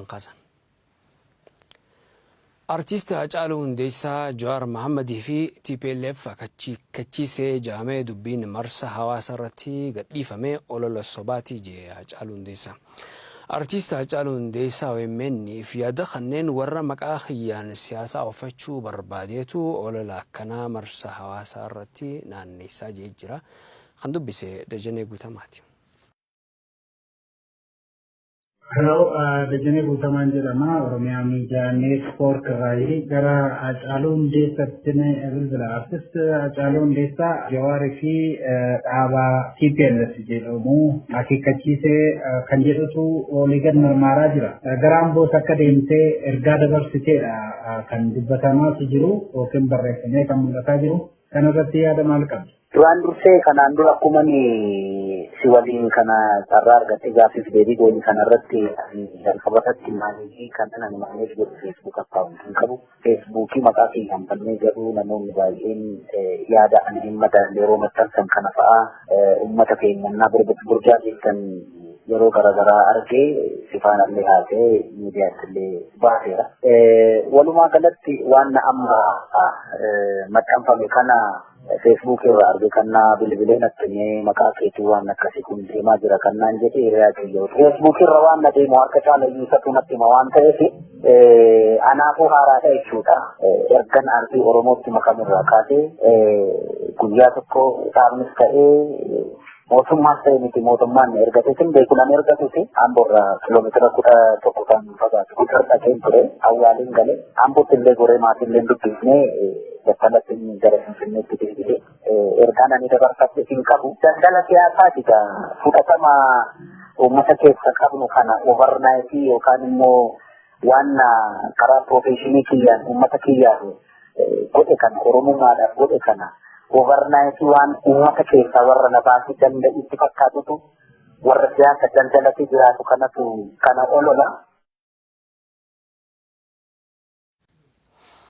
قاسن أرتيست أجعله هندسة جوار محمد في TPLF كتشيسة جامع دبين مرسى هوا سرتي قد يفهمه أولو الصباتي جي أجعله هندسة أرتيست أجعله هندسة ومني في هذا خنين ورا مكاخيان السياسة وفتشو برباديتو أولو لكنا مرسى هوا سرتي نانيسا جي جرا خندو بسي دجني قوتاماتي Hello, Dejane Butaman jedhama Oromiyaa Miidiyaa Neetwoork irraa gara Hacaaluu Hundeessaatti bilbila. Artist Hacaaluu Hundeessaa Jawaarii fi dhaabaa TPLF jedhamu akeekkachiisee kan jedhutu olii gad marmaaraa jira. Gara Amboos akka deemtee ergaa dabarsiteedha kan dubbatamaa jiru yookiin barreeffamee kan mul'ataa jiru. Kanarratti yaada maal qabdi? Duraan dursee kanaan dura akkuma si waliin kana carraa argattee gaaffiif deebii goolii kanarratti jalqabatatti maaliifii kan ani maaneej godhu feesbuuk akkaawuntiin qabu. Feesbuukii maqaa kiyyaan fannee garuu namoonni baay'een yaada ani hin madaalle yeroo maxxansan kana fa'aa uummata keenyannaa burjaa jechuun yeroo garaagaraa argee sifaanallee haasee miidiyaatti illee baaseera. Walumaa galatti waan amma maxxanfame kana Facebook irraa arge kannaa bilbileen attinee maqaa keetii waan akkasii kun deemaa jira kannaan jedhee hiriyaa kiyya. Facebook irra waan na deemu harka caalayyuu isatu natti hima waan ta'eef anaafuu haaraadha jechuudha. Ergan aartii Oromootti makamirraa kaasee guyyaa tokko isaafnis ta'ee mootummaan ta'e miti mootummaan ergate sin beekunan ergatuti Amboorraa kiiloomeetira 11 kan fagaatu guddaa dhaqeen ture awwaaliin galee Ambootti illee goree maatillee dubbifnee bakkalatti gara Finfinneetti deebisee ergaan ani dabarfadhe hin qabu. Daldala siyaasaati fudhatama uummata keessa qabnu kana overnight yookaan immoo waan karaa profeshinii kiyyaan uummata kiyyaan godhe kana Oromummaadhaaf godhe kana overnight waan uummata keessa warra nafaasii danda'utti fakkaatutu warra siyaasa daldalatti jiraatu kana olola.